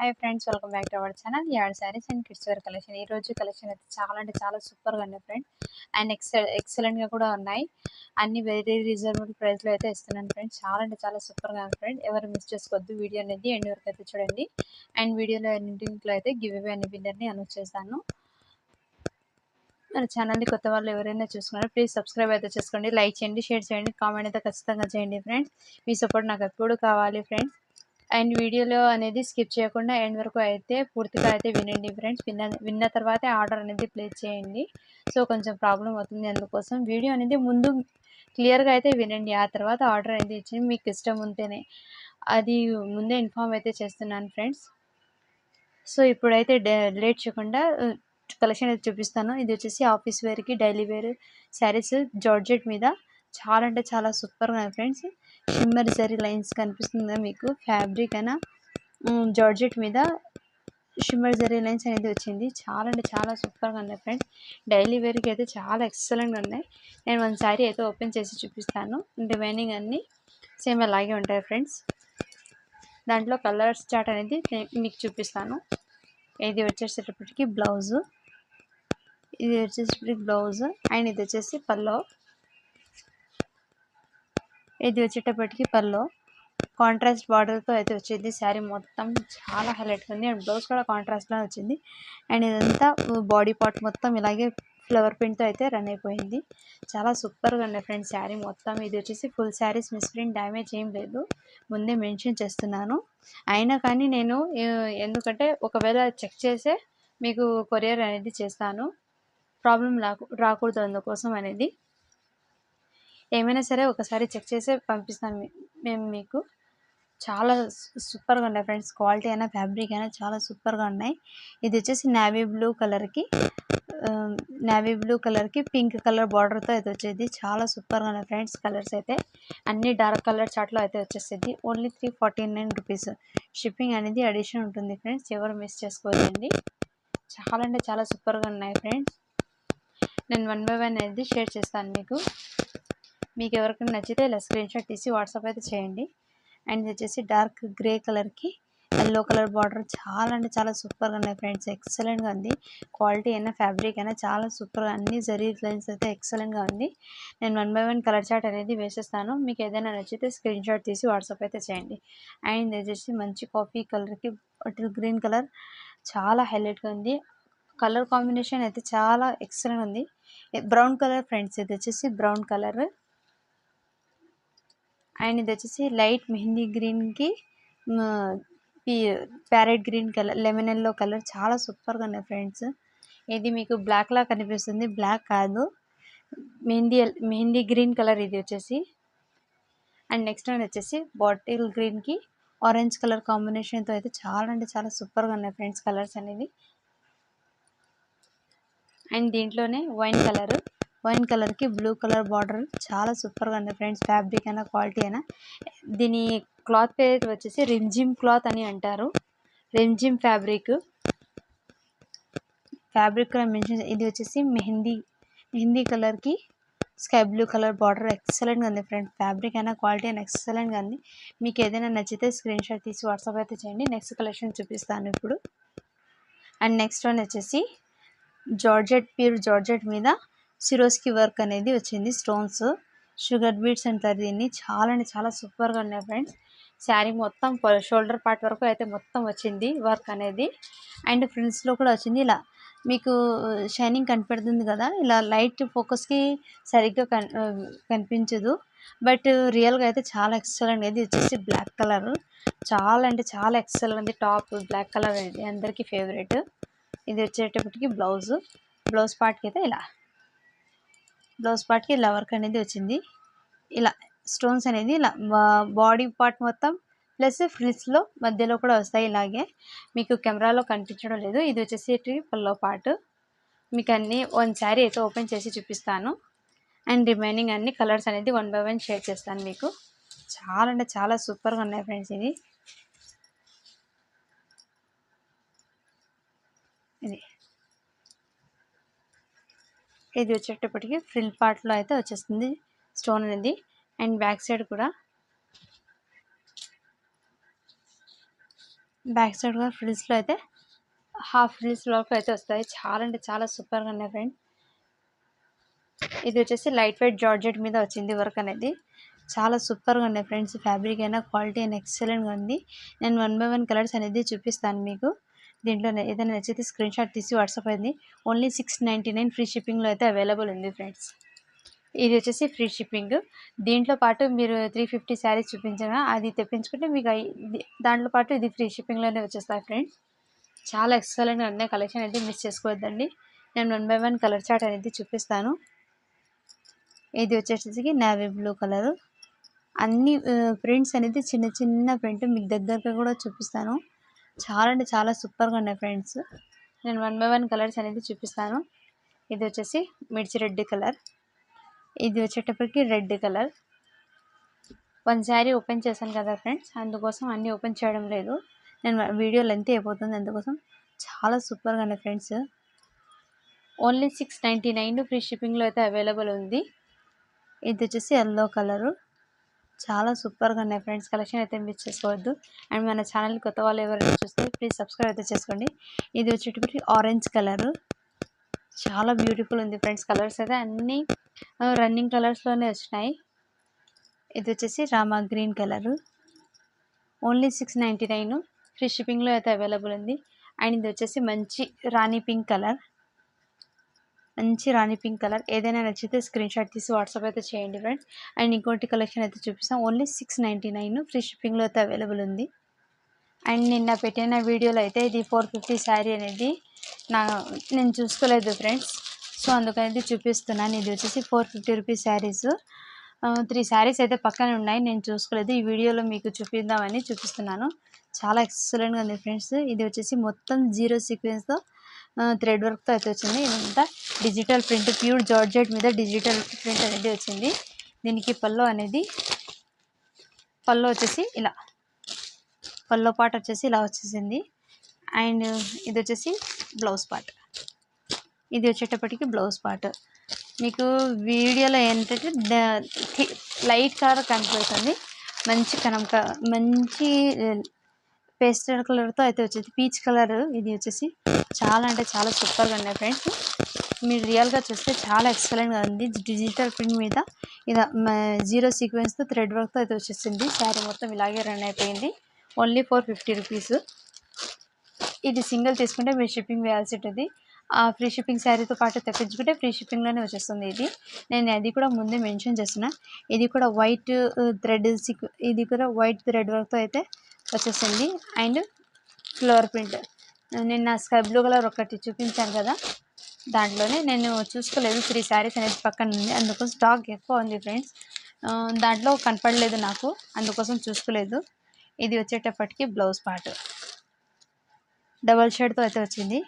Hi friends, welcome back to our channel add sarees and kids wear collection. ఈ రోజు collection అయితే చాలా అంటే చాలా సూపర్గా ఉన్నాయి ఫ్రెండ్స్. అండ్ ఎక్సలెంట్గా కూడా ఉన్నాయి. అన్ని వెరీ రీజనబుల్ ప్రైస్లో అయితే ఇస్తున్నాను ఫ్రెండ్స్. చాలా అంటే చాలా సూపర్గా ఉంది ఫ్రెండ్స్. ఎవరు మిస్ చేసుకోవద్దు, వీడియో అనేది ఎండ్ వరకు అయితే చూడండి. అండ్ వీడియోలో ఎన్నింటిలో అయితే గివ్ అవే అనే విన్నర్ని అనౌన్స్ చేస్తాను. మన ఛానల్ని కొత్త వాళ్ళు ఎవరైనా చూసుకున్నారో ప్లీజ్ సబ్స్క్రైబ్ అయితే చేసుకోండి, లైక్ చేయండి, షేర్ చేయండి, కామెంట్ అయితే ఖచ్చితంగా చేయండి ఫ్రెండ్స్. మీ సపోర్ట్ నాకు ఎప్పుడు కావాలి ఫ్రెండ్స్. అండ్ వీడియోలో అనేది స్కిప్ చేయకుండా ఎండ్ వరకు అయితే పూర్తిగా అయితే వినండి ఫ్రెండ్స్. విన్న తర్వాతే ఆర్డర్ అనేది ప్లేస్ చేయండి. సో కొంచెం ప్రాబ్లం అవుతుంది, అందుకోసం వీడియో అనేది ముందు క్లియర్గా అయితే వినండి, ఆ తర్వాత ఆర్డర్ అనేది ఇచ్చింది మీకు ఇష్టం ఉంటేనే. అది ముందే ఇన్ఫామ్ అయితే చేస్తున్నాను ఫ్రెండ్స్. సో ఇప్పుడైతే లేట్ చేయకుండా కలెక్షన్ అయితే చూపిస్తాను. ఇది వచ్చేసి ఆఫీస్ వేర్కి డైలీ వేర్ శారీస్ జార్జెట్ మీద చాలా అంటే చాలా సూపర్గా ఉన్నాయి ఫ్రెండ్స్. షిమ్మర్ జరీ లైన్స్ కనిపిస్తుందా మీకు? ఫ్యాబ్రిక్ అయినా జార్జెట్ మీద షిమ్మర్ జరీ లైన్స్ అనేది వచ్చింది. చాలా అంటే చాలా సూపర్గా ఉన్నాయి ఫ్రెండ్స్. డైలీ వేర్కి అయితే చాలా ఎక్సలెంట్గా ఉన్నాయి. నేను వన్ శారీ అయితే ఓపెన్ చేసి చూపిస్తాను, రిమైనింగ్ అన్నీ సేమ్ అలాగే ఉంటాయి ఫ్రెండ్స్. దాంట్లో కలర్స్ చార్ట్ అనేది మీకు చూపిస్తాను. ఇది వచ్చేసేటప్పటికి బ్లౌజు, ఇది వచ్చేసి బ్లౌజ్, అండ్ ఇది వచ్చేసి పల్లో, ఇది వచ్చేటప్పటికి పల్లో కాంట్రాస్ట్ బార్డర్తో అయితే వచ్చింది. శారీ మొత్తం చాలా హైలైట్గా ఉంది. అండ్ బ్లౌజ్ కూడా కాంట్రాస్ట్లో వచ్చింది. అండ్ ఇదంతా బాడీ పార్ట్ మొత్తం ఇలాగే ఫ్లవర్ ప్రింట్తో అయితే రన్ అయిపోయింది. చాలా సూపర్గా ఉన్నాయి ఫ్రెండ్స్ శారీ మొత్తం. ఇది వచ్చేసి ఫుల్ శారీస్ మిస్ప్రింట్ డ్యామేజ్ ఏం లేదు, ముందే మెన్షన్ చేస్తున్నాను. అయినా కానీ నేను ఎందుకంటే ఒకవేళ చెక్ చేసే మీకు కొరియర్ అనేది చేస్తాను, ప్రాబ్లం రాకూడదు, అందుకోసం అనేది. ఏమైనా సరే ఒకసారి చెక్ చేసి పంపిస్తాను మేము మీకు. చాలా సూపర్గా ఉన్నాయి ఫ్రెండ్స్. క్వాలిటీ అయినా ఫ్యాబ్రిక్ అయినా చాలా సూపర్గా ఉన్నాయి. ఇది వచ్చేసి నేవీ బ్లూ కలర్కి పింక్ కలర్ బార్డర్తో అయితే వచ్చేది. చాలా సూపర్గా ఉన్నాయి ఫ్రెండ్స్. కలర్స్ అయితే అన్ని డార్క్ కలర్ చార్ట్లో అయితే వచ్చేసేది. Only 349 rupees. షిప్పింగ్ అనేది అడిషన్ ఉంటుంది ఫ్రెండ్స్, ఎవరు మిస్ చేసుకోవద్దండి. చాలా అంటే చాలా సూపర్గా ఉన్నాయి ఫ్రెండ్స్. నేను 1 బై 1 అనేది షేర్ చేస్తాను మీకు ఎవరికైనా నచ్చితే ఇలా స్క్రీన్ షాట్ తీసి వాట్సాప్ అయితే చేయండి. అండ్ ఇది వచ్చేసి డార్క్ గ్రే కలర్కి ఎల్లో కలర్ బార్డర్. చాలా అంటే చాలా సూపర్గా ఉన్నాయి ఫ్రెండ్స్. ఎక్సలెంట్గా ఉంది. క్వాలిటీ అయినా ఫ్యాబ్రిక్ అయినా చాలా సూపర్గా, అన్ని జరీ లైన్స్ అయితే ఎక్సలెంట్గా ఉంది. నేను 1 బై 1 కలర్ చార్ట్ అనేది వేసేస్తాను. మీకు ఏదైనా నచ్చితే స్క్రీన్ షాట్ తీసి వాట్సాప్ అయితే చేయండి. అండ్ ఇది వచ్చేసి మంచి కాఫీ కలర్కి బాటిల్ గ్రీన్ కలర్ చాలా హైలైట్గా ఉంది. కలర్ కాంబినేషన్ అయితే చాలా ఎక్సలెంట్ ఉంది. బ్రౌన్ కలర్ ఫ్రెండ్స్, ఇది వచ్చేసి బ్రౌన్ కలర్. అండ్ ఇది వచ్చేసి లైట్ మెహందీ గ్రీన్కి parrot green colour, lemon yellow colour. చాలా సూపర్గా ఉన్నాయి ఫ్రెండ్స్. ఇది మీకు బ్లాక్ లా కనిపిస్తుంది, బ్లాక్ కాదు, మెహందీ గ్రీన్ కలర్ ఇది వచ్చేసి. అండ్ నెక్స్ట్ వన్ వచ్చేసి బాటిల్ గ్రీన్కి ఆరెంజ్ కలర్ కాంబినేషన్తో అయితే చాలా అంటే చాలా సూపర్గా ఉన్నాయి ఫ్రెండ్స్ కలర్స్ అనేవి. అండ్ దీంట్లోనే వైన్ కలర్కి బ్లూ కలర్ బార్డర్. చాలా సూపర్గా ఉంది ఫ్రెండ్స్. ఫ్యాబ్రిక్ అయినా క్వాలిటీ అయినా. దీని క్లాత్ పేరు వచ్చేసి రిమ్జిమ్ క్లాత్ అని అంటారు. రిమ్జిమ్ ఫ్యాబ్రిక్ కూడా మెన్షన్. ఇది వచ్చేసి మెహందీ కలర్కి స్కై బ్లూ కలర్ బార్డర్. ఎక్సలెంట్గా ఉంది ఫ్రెండ్స్. ఫ్యాబ్రిక్ అయినా క్వాలిటీ అయినా ఎక్సలెంట్గా ఉంది. మీకు ఏదైనా నచ్చితే స్క్రీన్ షాట్ తీసి వాట్సాప్ అయితే చేయండి. నెక్స్ట్ కలెక్షన్ చూపిస్తాను ఇప్పుడు. అండ్ నెక్స్ట్ వన్ వచ్చేసి ప్యూర్ జార్జెట్ మీద సిరోస్కి వర్క్ అనేది వచ్చింది. స్టోన్స్, షుగర్ బీడ్స్ అంటారు దీన్ని. చాలా అంటే చాలా సూపర్గా ఉన్నాయి ఫ్రెండ్స్. శారీ మొత్తం షోల్డర్ పార్ట్ వరకు అయితే మొత్తం వచ్చింది వర్క్ అనేది. అండ్ ఫ్రిల్స్లో కూడా వచ్చింది. ఇలా మీకు షైనింగ్ కనిపెడుతుంది కదా, ఇలా లైట్ ఫోకస్కి సరిగ్గా కనిపించదు, బట్ రియల్గా అయితే చాలా ఎక్సలెంట్. ఇది వచ్చేసి బ్లాక్ కలర్. చాలా అంటే చాలా ఎక్సలెంట్ ఉంది. టాప్ బ్లాక్ కలర్ అనేది అందరికీ ఫేవరెట్. ఇది వచ్చేటప్పటికి బ్లౌజ్ పార్ట్కి అయితే ఇలా వర్క్ అనేది వచ్చింది. ఇలా స్టోన్స్ అనేది ఇలా బాడీ పార్ట్ మొత్తం ప్లస్ ఫ్రిల్స్లో మధ్యలో కూడా వస్తాయి. ఇలాగే మీకు కెమెరాలో కనిపించడం లేదు. ఇది వచ్చేసి పల్లో పార్ట్. మీకు అన్నీ వన్ శారీ అయితే ఓపెన్ చేసి చూపిస్తాను. అండ్ రిమైనింగ్ అన్ని కలర్స్ అనేది 1 బై 1 షేర్ చేస్తాను మీకు. చాలా అంటే చాలా సూపర్గా ఉన్నాయి ఫ్రెండ్స్. ఇది వచ్చేటప్పటికి ఫ్రిల్ పార్ట్లో అయితే వచ్చేస్తుంది స్టోన్ అనేది. అండ్ బ్యాక్ సైడ్ కూడా బ్యాక్ సైడ్ కూడా ఫ్రిల్స్లో అయితే హాఫ్ ఫ్రిల్స్ వరకు అయితే వస్తాయి. చాలా అంటే చాలా సూపర్గా ఉన్నాయి ఫ్రెండ్స్. ఇది వచ్చేసి లైట్ వెయిట్ జార్జెట్ మీద వచ్చింది వర్క్ అనేది. చాలా సూపర్గా ఉన్నాయి ఫ్రెండ్స్. ఫ్యాబ్రిక్ అయినా క్వాలిటీ అయినా ఎక్సలెంట్గా ఉంది. నేను 1 బై 1 కలర్స్ అనేది చూపిస్తాను మీకు. దీంట్లో ఏదైనా నచ్చితే స్క్రీన్ షాట్ తీసి వాట్సాప్ అయింది. ఓన్లీ 699 ఫ్రీ షిప్పింగ్లో అయితే అవైలబుల్ ఉంది ఫ్రెండ్స్. ఇది వచ్చేసి ఫ్రీ షిప్పింగ్. దీంట్లో పాటు మీరు 350 శారీస్ చూపించగా అది తెప్పించుకుంటే మీకు దాంట్లో పాటు ఇది ఫ్రీ షిప్పింగ్లోనే వచ్చేస్తాయి ఫ్రెండ్స్. చాలా ఎక్సలెంట్గా ఉన్నాయి. కలెక్షన్ అయితే మిస్ చేసుకోవద్దండి. నేను 1 బై 1 కలర్ చార్ట్ అనేది చూపిస్తాను. ఇది వచ్చేసి నేవీ బ్లూ కలరు. అన్ని ప్రింట్స్ అనేది చిన్న చిన్న ప్రింట్ మీకు దగ్గరగా కూడా చూపిస్తాను. చాలా అంటే చాలా సూపర్గా ఉన్నాయి ఫ్రెండ్స్. నేను 1 బై 1 కలర్స్ అనేది చూపిస్తాను. ఇది వచ్చేసి మిర్చి రెడ్ కలర్. ఇది వచ్చేటప్పటికి రెడ్ కలర్. 1 శారీ ఓపెన్ చేశాను కదా ఫ్రెండ్స్, అందుకోసం అన్నీ ఓపెన్ చేయడం లేదు. నేను వీడియో లెంత్ అయిపోతుంది, అందుకోసం. చాలా సూపర్గా ఉన్నాయి ఫ్రెండ్స్. ఓన్లీ 699 ఫ్రీ షిప్పింగ్లో అయితే అవైలబుల్ ఉంది. ఇది వచ్చేసి ఎల్లో కలరు. చాలా సూపర్గా ఉన్నాయి ఫ్రెండ్స్. కలెక్షన్ అయితే మిస్ చేసుకోవద్దు. అండ్ మన ఛానల్ కొత్త వాళ్ళు ఎవరైనా చూస్తే ప్లీజ్ సబ్స్క్రైబ్ అయితే చేసుకోండి. ఇది వచ్చేటప్పటికి ఆరెంజ్ కలరు. చాలా బ్యూటిఫుల్ ఉంది ఫ్రెండ్స్. కలర్స్ అయితే అన్నీ రన్నింగ్ కలర్స్లోనే వచ్చినాయి. ఇది వచ్చేసి Rama green colour. Only 699 free షిప్పింగ్లో అయితే అవైలబుల్ ఉంది. అండ్ ఇది వచ్చేసి మంచి రాణి పింక్ కలర్. ఏదైనా నచ్చితే స్క్రీన్ షాట్ తీసి వాట్సాప్ అయితే చేయండి ఫ్రెండ్స్. అండ్ ఇంకోటి కలెక్షన్ అయితే చూపిస్తాం. ఓన్లీ 699 ఫ్రీ షిప్పింగ్లో అయితే అవైలబుల్ ఉంది. అండ్ నిన్న పెట్టిన వీడియోలో అయితే ఇది 450 శారీ అనేది నేను చూసుకోలేదు ఫ్రెండ్స్. సో అందుకనేది చూపిస్తున్నాను. ఇది వచ్చేసి 450 రూపీస్ శారీస్. 3 శారీస్ అయితే పక్కనే ఉన్నాయి, నేను చూసుకోలేదు. ఈ వీడియోలో మీకు చూపిద్దామని చూపిస్తున్నాను. చాలా ఎక్సలెంట్గా ఉంది ఫ్రెండ్స్. ఇది వచ్చేసి మొత్తం 0 సీక్వెన్స్తో థ్రెడ్ వర్క్తో అయితే వచ్చింది. ఇదంతా డిజిటల్ ప్రింట్, ప్యూర్ జార్జెట్ మీద డిజిటల్ ప్రింట్ అనేది వచ్చింది. దీనికి పల్లో వచ్చేసి ఇలా పల్లో పార్ట్ వచ్చేసి ఇలా వచ్చేసింది. అండ్ ఇది వచ్చేసి బ్లౌజ్ పార్ట్. ఇది వచ్చేటప్పటికి బ్లౌజ్ పార్ట్. మీకు వీడియోలో ఏంటంటే లైట్ కలర్ కనిపిస్తుంది. మంచి పేస్టల్ కలర్తో అయితే వచ్చేది, పీచ్ కలర్. ఇది వచ్చేసి చాలా అంటే చాలా సూపర్గా ఉన్నాయి ఫ్రెండ్స్. మీరు రియల్గా చూస్తే చాలా ఎక్సలెంట్గా ఉంది. డిజిటల్ ప్రింట్ మీద ఇలా 0 సీక్వెన్స్తో థ్రెడ్ వర్క్తో అయితే వచ్చేసింది. శారీ మొత్తం ఇలాగే రన్ అయిపోయింది. Only 450 rupees. ఇది సింగిల్ తీసుకుంటే మీరు షిప్పింగ్ వేయాల్సి ఉంటుంది. ఆ ఫ్రీ షిప్పింగ్ శారీతో పాటు తెప్పించుకుంటే ఫ్రీ షిప్పింగ్లోనే వచ్చేస్తుంది. నేను అది కూడా ముందే మెన్షన్ చేస్తున్నా. ఇది కూడా వైట్ థ్రెడ్ వర్క్తో అయితే వచ్చేసింది. And flower print. నిన్న స్కై బ్లూ కలర్ ఒకటి చూపించాను కదా, దాంట్లోనే నేను చూసుకోలేదు. 3 శారీస్ అనేది పక్కన ఉంది, అందుకోసం స్టాక్ ఎక్కువ ఉంది ఫ్రెండ్స్. దాంట్లో కనపడలేదు నాకు, అందుకోసం చూసుకోలేదు. ఇది వచ్చేటప్పటికి బ్లౌజ్ పార్ట్ డబల్ షేడ్తో అయితే వచ్చింది.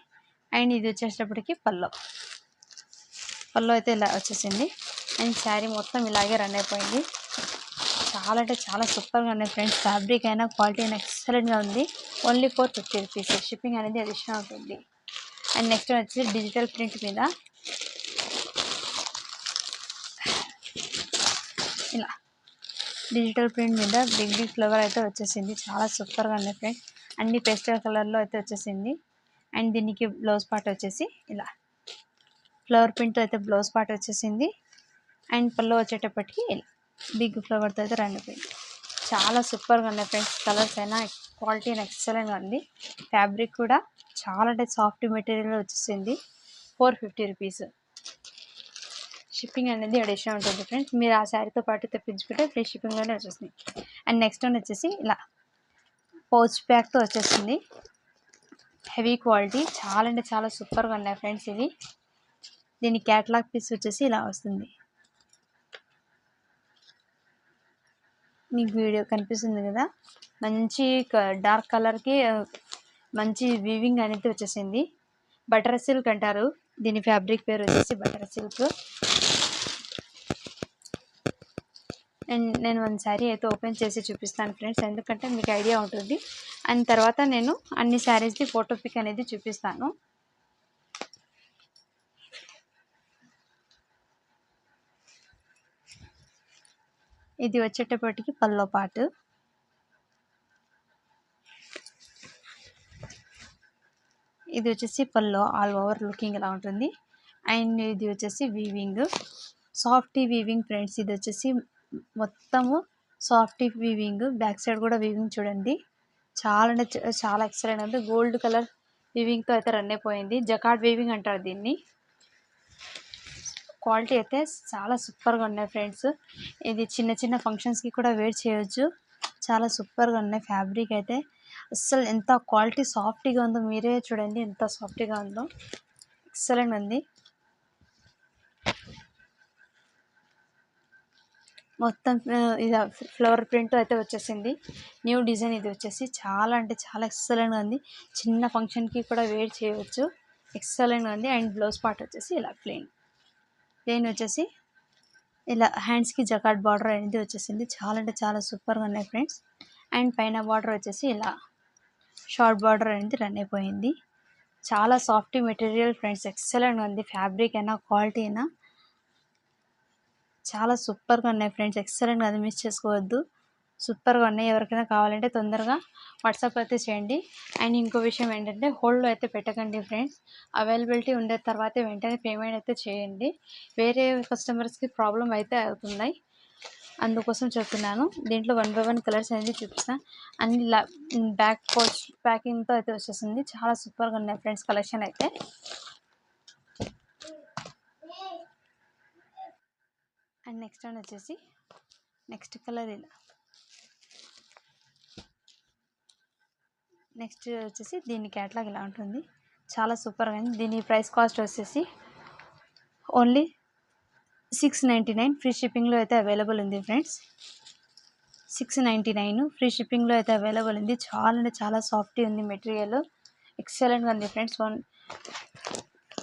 అండ్ ఇది వచ్చేటప్పటికి పల్లో అయితే ఇలా వచ్చేసింది. అండ్ శారీ మొత్తం ఇలాగే రన్ అయిపోయింది. చాలా అంటే చాలా సూపర్గా ఉన్నాయి ఫ్రెండ్స్. ఫ్యాబ్రిక్ అయినా క్వాలిటీ అయినా ఎక్సలెంట్గా ఉంది. Only 450 rupees. షిప్పింగ్ అనేది అడిషనల్ ఉంటుంది. అండ్ నెక్స్ట్ వచ్చేసి డిజిటల్ ప్రింట్ మీద ఇలా బిగ్ ఫ్లవర్ అయితే వచ్చేసింది. చాలా సూపర్గా ఉంది ఫ్రెండ్స్. అన్ని పేస్టల్ కలర్లో అయితే వచ్చేసింది. అండ్ దీనికి బ్లౌజ్ పార్ట్ వచ్చేసి ఇలా ఫ్లవర్ ప్రింట్తో అయితే బ్లౌజ్ పార్ట్ వచ్చేసింది. అండ్ పళ్ళు వచ్చేటప్పటికి ఇలా బిగ్ ఫ్లవర్తో అయితే రన్ అయిపోయింది. చాలా సూపర్గా ఉన్నాయి ఫ్రెండ్స్. కలర్స్ అయినా క్వాలిటీ అయినా ఎక్సలెంట్గా ఉంది. ఫ్యాబ్రిక్ కూడా చాలా అంటే సాఫ్ట్ మెటీరియల్ వచ్చేసింది. 450 రూపీస్. షిప్పింగ్ అనేది అడిషనల్ ఉంటుంది ఫ్రెండ్స్. మీరు ఆ శారీతో పాటు తెప్పించుకుంటే ఫ్రీ షిప్పింగ్లోనే వచ్చేస్తుంది. అండ్ నెక్స్ట్ వన్ వచ్చేసి ఇలా పౌచ్ ప్యాక్తో వచ్చేసింది. హెవీ క్వాలిటీ, చాలా అంటే చాలా సూపర్గా ఉన్నాయి ఫ్రెండ్స్. దీని క్యాటలాగ్ పీస్ వచ్చేసి ఇలా వస్తుంది. మీకు వీడియో కనిపిస్తుంది కదా, మంచి డార్క్ కలర్కి మంచి వీవింగ్ అనేది వచ్చేసింది. బటర్ సిల్క్ అంటారు దీని ఫ్యాబ్రిక్ పేరు వచ్చేసి బటర్ సిల్క్. నేను 1 శారీ అయితే ఓపెన్ చేసి చూపిస్తాను ఫ్రెండ్స్, ఎందుకంటే మీకు ఐడియా ఉంటుంది. అండ్ తర్వాత నేను అన్ని శారీస్ది ఫోటో పిక్ అనేది చూపిస్తాను. ఇది వచ్చేటప్పటికి పల్లో పార్ట్. ఇది వచ్చేసి పళ్ళు ఆల్ ఓవర్ లుకింగ్ ఇలా ఉంటుంది. అండ్ ఇది వచ్చేసి వీవింగ్, సాఫ్ట్ వీవింగ్ ఫ్రెండ్స్. ఇది వచ్చేసి మొత్తము సాఫ్ట్ వీవింగ్, బ్యాక్ సైడ్ కూడా వీవింగ్ చూడండి. చాలా అంటే చాలా ఎక్సలెంట్ ఉంది. గోల్డ్ కలర్ వీవింగ్తో అయితే రన్ అయిపోయింది. జకార్డ్ వీవింగ్ అంటారు దీన్ని. క్వాలిటీ అయితే చాలా సూపర్గా ఉన్నాయి ఫ్రెండ్స్. ఇది చిన్న చిన్న ఫంక్షన్స్కి కూడా వేర్ చేయొచ్చు. చాలా సూపర్గా ఉన్నాయి. ఫ్యాబ్రిక్ అయితే అస్సలు ఎంత క్వాలిటీ సాఫ్ట్గా ఉందో మీరే చూడండి, ఎంత సాఫ్ట్గా ఉందో. ఎక్సలెంట్ ఉంది. మొత్తం ఇది ఫ్లవర్ ప్రింట్ అయితే వచ్చేసింది. న్యూ డిజైన్ ఇది వచ్చేసి చాలా అంటే చాలా ఎక్సలెంట్గా ఉంది. చిన్న ఫంక్షన్కి కూడా వేర్ చేయవచ్చు. ఎక్సలెంట్గా ఉంది. అండ్ బ్లౌజ్ పార్ట్ వచ్చేసి ఇలా ప్లెయిన్ వచ్చేసి ఇలా హ్యాండ్స్కి జకార్డ్ బార్డర్ అనేది వచ్చేసింది. చాలా అంటే చాలా సూపర్గా ఉన్నాయి ఫ్రెండ్స్. అండ్ పైన బార్డర్ వచ్చేసి ఇలా షార్ట్ బార్డర్ అనేది రన్ అయిపోయింది. చాలా సాఫ్ట్ మెటీరియల్ ఫ్రెండ్స్. ఎక్సలెంట్గా ఉంది. ఫ్యాబ్రిక్ అయినా క్వాలిటీ అయినా చాలా సూపర్గా ఉన్నాయి ఫ్రెండ్స్. ఎక్సలెంట్గా అది మిస్ చేసుకోవద్దు. సూపర్గా ఉన్నాయి. ఎవరికైనా కావాలంటే తొందరగా వాట్సాప్ అయితే చేయండి. అండ్ ఇంకో విషయం ఏంటంటే హోల్డ్లో అయితే పెట్టకండి ఫ్రెండ్స్. అవైలబిలిటీ ఉండే తర్వాతే వెంటనే పేమెంట్ అయితే చేయండి. వేరే కస్టమర్స్కి ప్రాబ్లం అయితే అవుతున్నాయి, అందుకోసం చెప్తున్నాను. దీంట్లో 1 by 1 కలర్స్ అనేది చూపిస్తాను. అన్ని బ్యాక్ పోస్ట్ ప్యాకింగ్తో అయితే వచ్చేసింది. చాలా సూపర్గా ఉన్నాయి ఫ్రెండ్స్ కలెక్షన్ అయితే. అండ్ నెక్స్ట్ వన్ వచ్చేసి నెక్స్ట్ కలర్ ఇలా. నెక్స్ట్ వచ్చేసి దీని క్యాట్లాగ్ ఇలా ఉంటుంది. చాలా సూపర్గా ఉంది. దీని ప్రైస్ కాస్ట్ వచ్చేసి ఓన్లీ 699. ఫ్రీ షిప్పింగ్లో అయితే అవైలబుల్ ఉంది ఫ్రెండ్స్. 699 ఫ్రీ షిప్పింగ్లో అయితే అవైలబుల్ ఉంది. చాలా అంటే చాలా సాఫ్ట్గా ఉంది మెటీరియల్. ఎక్సలెంట్గా ఉంది ఫ్రెండ్స్.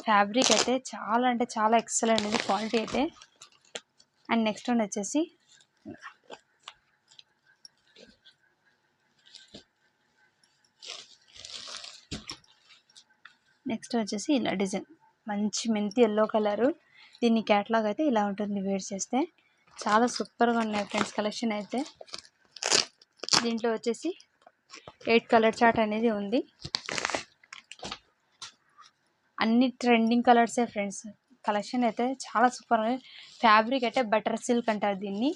ఫ్యాబ్రిక్ అయితే చాలా అంటే చాలా ఎక్సలెంట్ ఉంది క్వాలిటీ అయితే. అండ్ నెక్స్ట్ వన్ వచ్చేసి ఇలా డిజైన్ మంచి మెంతి ఎల్లో కలరు. దీని క్యాట్లాగ్ అయితే ఇలా ఉంటుంది వేర్ చేస్తే. చాలా సూపర్గా ఉన్నాయి ఫ్రెండ్స్ కలెక్షన్ అయితే. దీంట్లో వచ్చేసి 8 కలర్ చార్ట్ అనేది ఉంది. అన్ని ట్రెండింగ్ కలర్సే ఫ్రెండ్స్. కలెక్షన్ అయితే చాలా సూపర్గా. ఫ్యాబ్రిక్ అయితే బటర్ సిల్క్ అంటారు దీన్ని.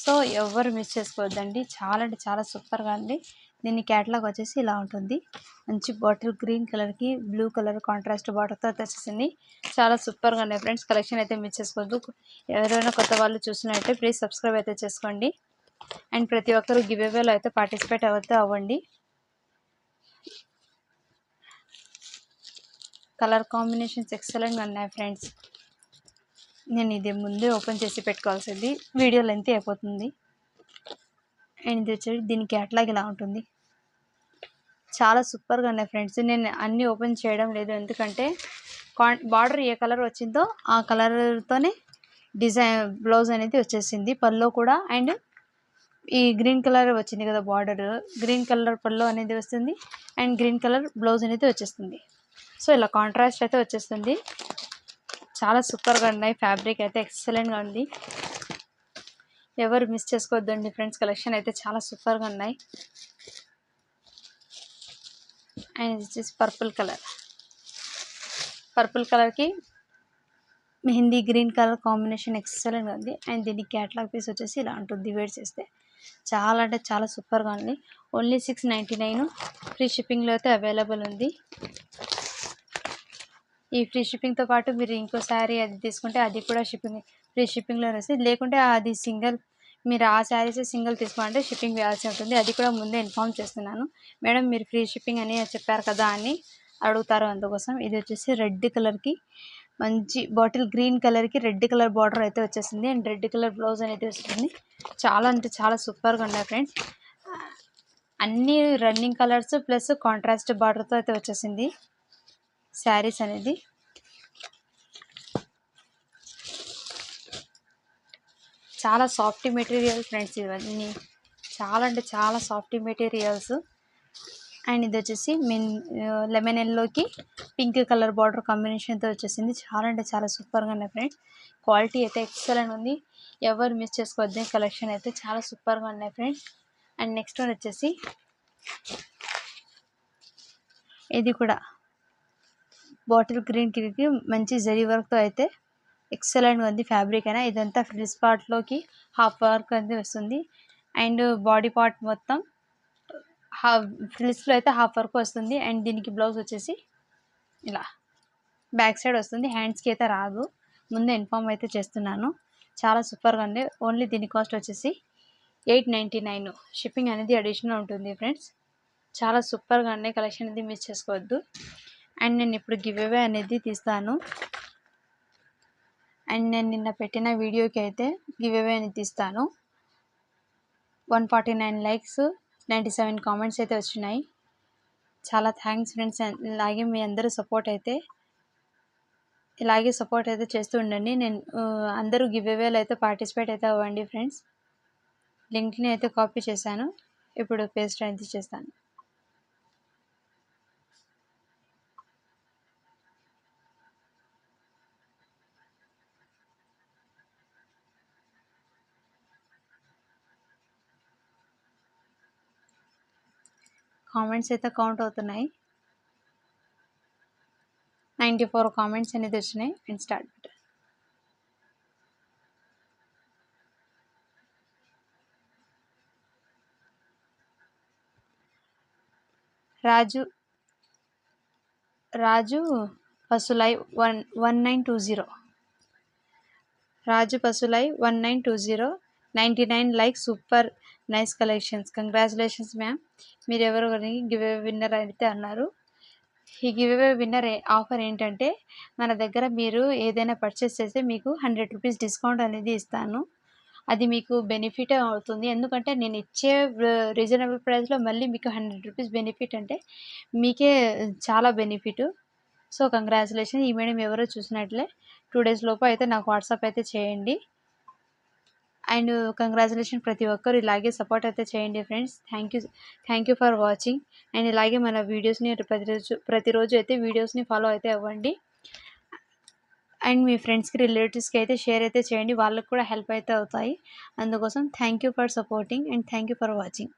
సో ఎవరు మిస్ చేసుకోవద్దండి. చాలా అంటే చాలా సూపర్గా ఉంది. దీని క్యాటలాగ్ వచ్చేసి ఇలా ఉంటుంది. మంచి బాటిల్ గ్రీన్ కలర్కి బ్లూ కలర్ కాంట్రాస్ట్ బార్డర్తో వచ్చేసింది. చాలా సూపర్గా ఉన్నాయి ఫ్రెండ్స్. కలెక్షన్ అయితే మిస్ చేసుకోవద్దు. ఎవరైనా కొత్త వాళ్ళు చూసినట్టే ప్లీజ్ సబ్స్క్రైబ్ అయితే చేసుకోండి. అండ్ ప్రతి ఒక్కరు గివ్ అవేలో అయితే పార్టిసిపేట్ అవ్వండి. కలర్ కాంబినేషన్స్ ఎక్సలెంట్గా ఉన్నాయి ఫ్రెండ్స్. నేను ఇది ముందే ఓపెన్ చేసి పెట్టుకోవాల్సింది, వీడియో లెంత్ అయిపోతుంది. అండ్ ఇది వచ్చి దీని క్యాటలాగ్ ఇలా ఉంటుంది. చాలా సూపర్గా ఉన్నాయి ఫ్రెండ్స్. నేను అన్నీ ఓపెన్ చేయడం లేదు, ఎందుకంటే బార్డర్ ఏ కలర్ వచ్చిందో ఆ కలర్తోనే డిజైన్ బ్లౌజ్ అనేది వచ్చేసింది. పళ్ళు కూడా అండ్ ఈ గ్రీన్ కలర్ వచ్చింది కదా బార్డర్, గ్రీన్ కలర్ పళ్ళు అనేది వస్తుంది అండ్ గ్రీన్ కలర్ బ్లౌజ్ అనేది వచ్చేస్తుంది. సో ఇలా కాంట్రాస్ట్ అయితే వచ్చేస్తుంది. చాలా సూపర్గా ఉన్నాయి. ఫ్యాబ్రిక్ అయితే ఎక్సలెంట్గా ఉంది. ఎవరు మిస్ చేసుకోవద్దండి ఫ్రెండ్స్. కలెక్షన్ అయితే చాలా సూపర్గా ఉన్నాయి. అండ్ ఇది వచ్చేసి పర్పుల్ కలర్కి మెహందీ గ్రీన్ కలర్ కాంబినేషన్ ఎక్సలెంట్గా ఉంది. అండ్ దీని క్యాటలాగ్ పీస్ వచ్చేసి ఇలా ఉంటుంది వేర్ చేస్తే. చాలా అంటే చాలా సూపర్గా ఉంది. ఓన్లీ 699 ఫ్రీ షిప్పింగ్లో అయితే అవైలబుల్ ఉంది. ఈ ఫ్రీ షిప్పింగ్తో పాటు మీరు ఇంకో శారీ అది తీసుకుంటే అది కూడా ఫ్రీ షిప్పింగ్లో వస్తుంది. లేకుంటే అది సింగిల్, మీరు ఆ శారీస్ సింగిల్ తీసుకోవాలంటే షిప్పింగ్ వేయాల్సి ఉంటుంది. అది కూడా ముందే ఇన్ఫామ్ చేస్తున్నాను. మేడం మీరు ఫ్రీ షిప్పింగ్ అని చెప్పారు కదా అని అడుగుతారు, అందుకోసం. ఇది వచ్చేసి రెడ్ కలర్కి మంచి బాటిల్ గ్రీన్ కలర్కి రెడ్ కలర్ బార్డర్ అయితే వచ్చేసింది. అండ్ రెడ్ కలర్ బ్లౌజ్ అనేది వస్తుంది. చాలా అంటే చాలా సూపర్గా ఉన్నాయి ఫ్రెండ్స్. అన్ని రన్నింగ్ కలర్స్ ప్లస్ కాంట్రాస్ట్ బార్డర్తో అయితే వచ్చేసింది శారీస్ అనేది. చాలా సాఫ్ట్ మెటీరియల్ ఫ్రెండ్స్ ఇవన్నీ. చాలా అంటే చాలా సాఫ్ట్ మెటీరియల్స్. అండ్ ఇది వచ్చేసి లెమన్ ఎల్లోకి పింక్ కలర్ బార్డర్ కాంబినేషన్తో వచ్చేసింది. చాలా అంటే చాలా సూపర్గా ఉన్నాయి ఫ్రెండ్స్. క్వాలిటీ అయితే ఎక్సలెంట్ ఉంది. ఎవరు మిస్ చేసుకోవద్దు. కలెక్షన్ అయితే చాలా సూపర్గా ఉన్నాయి ఫ్రెండ్స్. అండ్ నెక్స్ట్ వన్ వచ్చేసి ఇది కూడా బాటిల్ గ్రీన్కి మంచి జరీ వర్క్తో అయితే ఎక్సలెంట్గా ఉంది ఫ్యాబ్రిక్ అయినా. ఇదంతా ఫ్రిల్స్ పార్ట్లోకి హాఫ్ వర్క్ అనేది వస్తుంది. అండ్ బాడీ పార్ట్ మొత్తం ఫ్రిల్స్లో అయితే హాఫ్ వర్క్ వస్తుంది. అండ్ దీనికి బ్లౌజ్ వచ్చేసి ఇలా బ్యాక్ సైడ్ వస్తుంది. హ్యాండ్స్కి అయితే రాదు, ముందే ఇన్ఫామ్ అయితే చేస్తున్నాను. చాలా సూపర్గా ఉంది. ఓన్లీ దీని కాస్ట్ వచ్చేసి 899. షిప్పింగ్ అనేది అడిషనల్ ఉంటుంది ఫ్రెండ్స్. చాలా సూపర్గా ఉన్నాయి కలెక్షన్ అనేది, మిస్ చేసుకోవద్దు. అండ్ నేను ఇప్పుడు గివ్ అవే అనేది తీస్తాను. అండ్ నేను నిన్న పెట్టిన వీడియోకి అయితే గివ్ అవే అనేది తీస్తాను. 149 లైక్స్, 97 కామెంట్స్ అయితే వచ్చినాయి. చాలా థ్యాంక్స్ ఫ్రెండ్స్. ఇలాగే మీ అందరూ ఇలాగే సపోర్ట్ అయితే చేస్తూ ఉండండి. నేను అందరూ గివ్ అవేలో అయితే పార్టిసిపేట్ అయితే అవ్వండి ఫ్రెండ్స్. లింక్ని అయితే కాపీ చేశాను, ఇప్పుడు పేస్ట్ అయితే చేస్తాను. కామెంట్స్ అయితే కౌంట్ అవుతున్నాయి. 94 కామెంట్స్ అనేది వచ్చినాయి. And start button. రాజు పసులై 1920. రాజు పసులై 1920, 99 likes. Super nice collections, congratulations ma'am. మీరు ఎవరు గివ్ అవే విన్నర్ అయితే అన్నారు. ఈ గివ్ అవే విన్నర్ ఆఫర్ ఏంటంటే, మన దగ్గర మీరు ఏదైనా పర్చేస్ చేస్తే మీకు 100 రూపీస్ డిస్కౌంట్ అనేది ఇస్తాను. అది మీకు బెనిఫిట్ అవుతుంది. ఎందుకంటే నేను ఇచ్చే రీజనబుల్ ప్రైస్లో మళ్ళీ మీకు 100 రూపీస్ బెనిఫిట్ అంటే మీకే చాలా బెనిఫిట్. So congratulation. ఈ మేడం ఎవరో చూసినట్లే 2 డేస్ లోపు అయితే నాకు వాట్సాప్ అయితే చేయండి. And congratulation. ప్రతి ఒక్కరు ఇలాగే సపోర్ట్ అయితే చేయండి friends. Thank you for watching. And ఇలాగే మన వీడియోస్ని ప్రతిరోజు అయితే వీడియోస్ని ఫాలో అయితే అవ్వండి. అండ్ మీ ఫ్రెండ్స్కి రిలేటివ్స్కి అయితే షేర్ అయితే చేయండి, వాళ్ళకి కూడా హెల్ప్ అయితే అవుతాయి. అందుకోసం thank you for supporting and thank you for watching.